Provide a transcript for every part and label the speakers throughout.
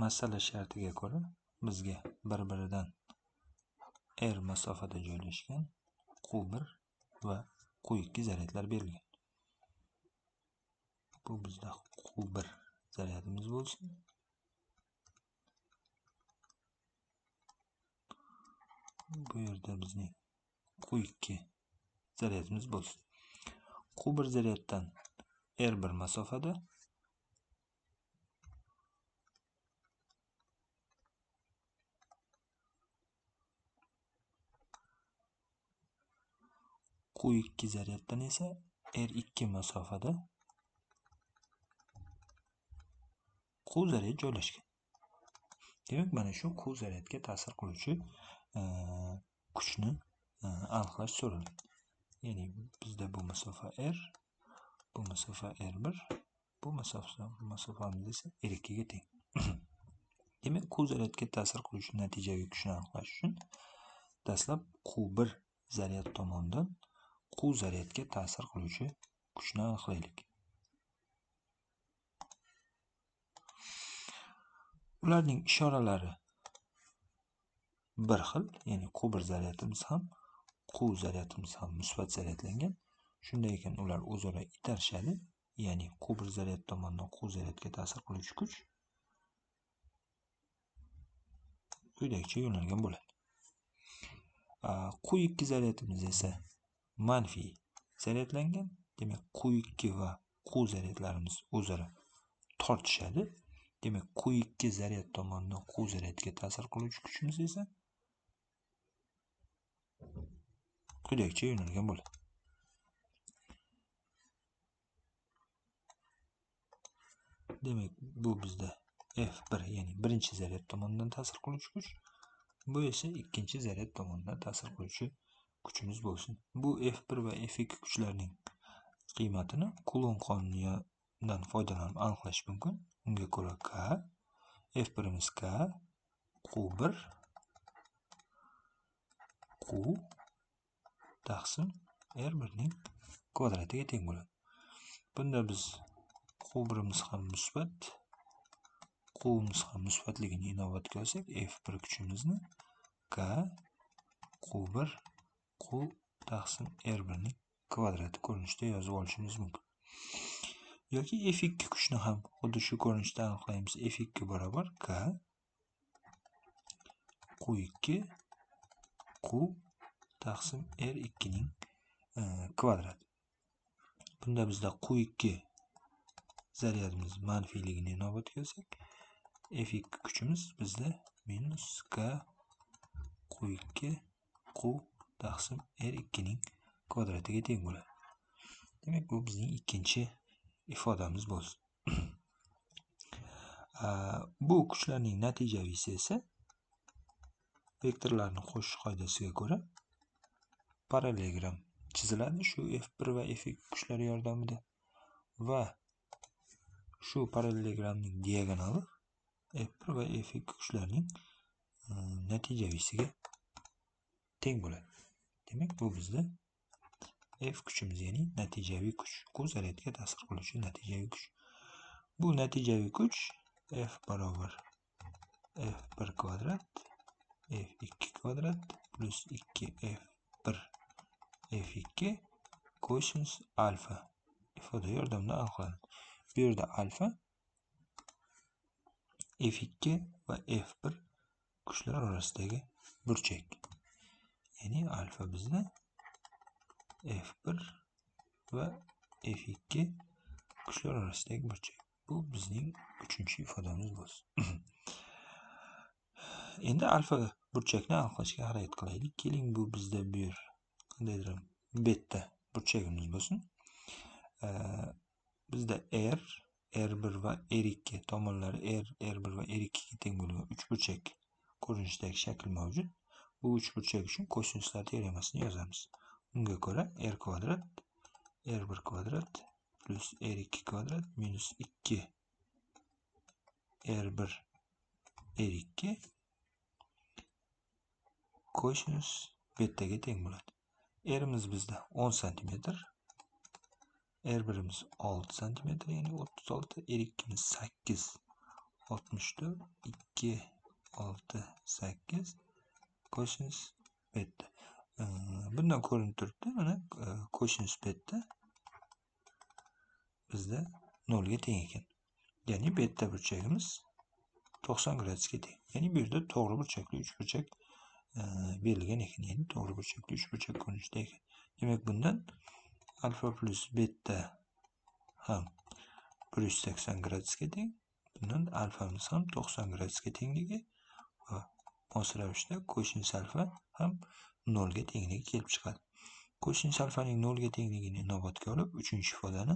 Speaker 1: masala shartiga ko'ra bizga bir-biridan r masofada joylashgan Q1 va Q2 zaryadlar berilgan. Bu bizda Q1 zaryadimiz bo'lsin. Bu yerda bizning Q2 zaryadimiz bo'lsin. Q1 zaryaddan R1 masofada Q2 zaryaddan esa R2 masofada Q zaryad joylashgan. Demak, mana shu Q zaryadga ta'sir qiluvchi kuchni aniqlash so'ralgan. Ya'ni bizda bu masofa R, bu masofa R1, bu masofamiz esa R2 ga teng. Demak, Q zaryadga ta'sir qiluvchi natijaviy kuchni aniqlash uchun dastlab Q1 zaryad tomonidan Q zaryadga ta'sir qiluvchi kuchni aniqlaylik. Ularning ishoralari bir xil, ya'ni Q1 zaryadimiz ham, Q zaryadimiz ham musbat zaryadlangan. Shunday ekan ular o'zaro itarishadi, ya'ni Q1 zaryad tomonidan Q zaryadga ta'sir qiluvchi kuch quyidagicha yo'nalgan bo'ladi. Q2 zaryadimiz esa manfiy zaryadlangan. Demak, Q2 va Q zaryadlarimiz o'zaro tortishadi. Demak, Q2 zaryad tomonidan Q zaryadga ta'sir qiluvchi kuchimiz esa quyidagicha yo'nalgan bo'ladi. Demak, bu bizda F1, ya'ni birinchi zaryad tomonidan ta'sir qiluvchi kuch, bu esa ikkinchi zaryad tomonidan ta'sir qiluvchi kuchimiz bo'lsin. Bu F1 va F2 kuchlarning qiymatini Kulon qonunidan foydalanib aniqlash mumkin. Unga ko'ra K, F1imiz K, Q1 Q taqsim R1 ning kvadratiga teng bo'ladi. Bunda biz Q1imiz ham musbat, Q'miz ham musbatligini inobatga olsak, F1 kuchimizni K Q1 Q taqsim R1 ning kvadrati ko'rinishida yozib olishimiz mumkin. Yoki F2 kuchni ham xuddi shu ko'rinishda aniqlaymiz. F2 barobar K Q2 Q taqsim R2 ning kvadrati. Bunda bizda Q2 zaryadimiz manfiyligini inobatga olsak, F2 kuchimiz bizda minus K Q2 Q taqsim R2 ning kvadratiga teng bo'ladi. Demak, bu bizning ikkinchi ifodamiz bo'lsin. Bu kuchlarning natijavisi esa vektorlarni qo'shish qoidasiga ko'ra parallelogram chiziladi shu F1 va F2 kuchlari yordamida va shu parallelogramning diagonali F1 va F2 kuchlarining natijavisiga teng bo'ladi. Demak, bu bizda F kuchimiz, ya'ni natijaviy kuch, Q zaryadga ta'sir qiluvchi natijaviy kuch. Bu natijaviy kuch F barobar F1 kvadrat F2 kvadrat plus 2F1 F2 kosinus alfa ifoda yordamida aniqlanadi. Bu yerda alfa F2 va F1 kuchlar orasidagi burchak. Ya'ni alfa bizda F1 va F2 kuchlar orasidagi burchak. Bu bizning uchinchi ifodamiz bo'lsin. Endi alfa burchakni aniqlashga harakat qilaylik. Keling, bu bizda bu yer qandaydir beta burchagimiz bo'lsin. Bizda R, R1 va R2 tomonlari R1 va R2 ga teng bo'lgan uch burchak ko'rinishidagi shakl mavjud. Bu uch burchak uchun kosinuslar teoremasini yozamiz. Unga ko'ra R kvadrat R1 kvadrat plus R2 kvadrat minus 2 R1 R2 kosinus betaga teng bo'ladi. R'imiz bizda 10 cm, R1imiz 6 cm, ya'ni 36, R2imiz 8, 64 2 6 8 kosinus beta. Bundan ko'rinib turibdi. Mana kosinus beta bizda 0 ga teng ekan. Ya'ni beta burchagimiz 90 gradusga teng. Ya'ni bu yerda to'g'ri burchakli uchburchak berilgan ekan. Ya'ni to'g'ri burchakli uchburchak ko'rinishida ekan. Demak, bundan alfa plus beta ham 180 gradusga teng. Bundan alfamiz ham 90 gradusga tengligi va mos ravishda kosinus alfa ham 0 ga tengligi kelib chiqadi. Kosinus alfaning 0 ga tengligini inobatga olib, 3-ifodani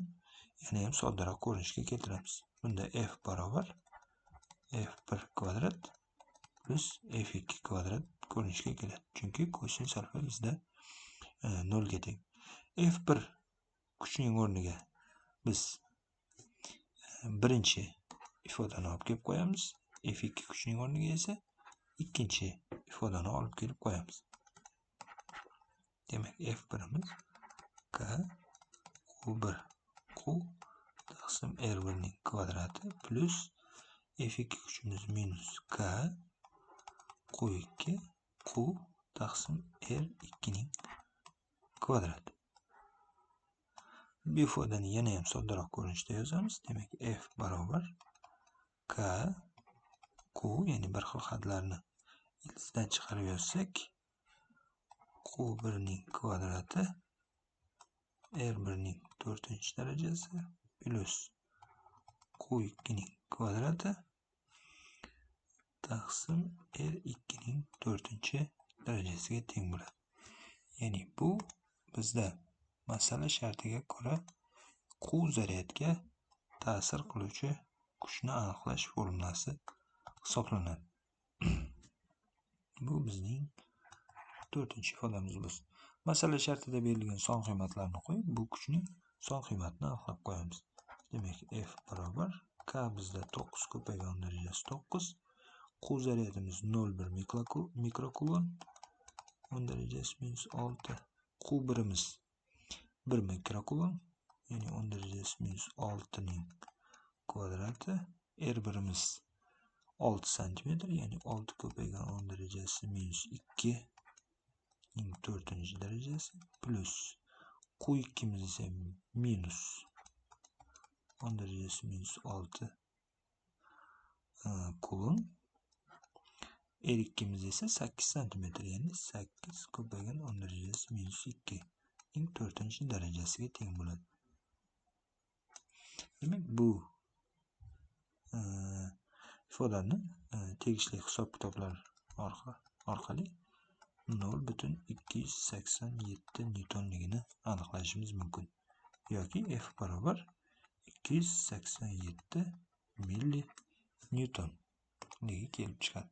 Speaker 1: yana ham soddaroq ko'rinishga keltiramiz. Bunda f barobar f1 kvadrat plus f2 kvadrat ko'rinishga keladi. Chunki kosinus alfa bizda 0 ga teng. f1 kuchning o'rniga biz birinchi ifodani olib kelib qo'yamiz. f2 kuchning o'rniga esa ikkinchi ifodani olib kelib qo'yamiz. Demak, f1imiz k q1 q taqsim r1 ning kvadrati plus f2 kuchimiz minus k q2 q taqsim r2 ning kvadrati. Bu ifodani yana ham soddaroq ko'rinishda yozamiz. Demak, f barobar k q, ya'ni bir xil xatlarni ildizidan chiqarib yozsak, q1 ning kvadrati r1 ning 4-darajasi plus q2 ning kvadrati taqsim r2 ning 4-darajasiga teng bo'ladi. Ya'ni bu bizda masala shartiga ko'ra q zaryadga ta'sir qiluvchi kuchni aniqlash formulasi hisoblanadi. Bu bizning 4-ifodamiz bo'lsin. Masala shartida berilgan son qiymatlarni qo'yib, bu kuchning son qiymatini aniqlab qo'yamiz. Demak, f barobar k bizda 9 ko'paygan 10 darajasi 9, q zaryadimiz 0,1 mikrokulon 10 darajasi minus 6, q1imiz 1 mikrokulon, ya'ni 10 darajasi minus 6 ning kvadrati, r1imiz 6 santimetr, ya'ni 6 ko'paygan 10 darajasi minus 2 ning 4-darajasi plus q2imiz esa minus 10 darajasi minus 6 kulon, r2imiz esa 8 santimetr, ya'ni 8 ko'paygan 10 darajasi minus 2 ning 4-darajasiga teng bo'ladi. Demak, bu ifodani tegishli hisob-kitoblar orqali 0,287 newtonligini aniqlashimiz mumkin. Yoki f barobar 287 milli newtonligi kelib chiqadi.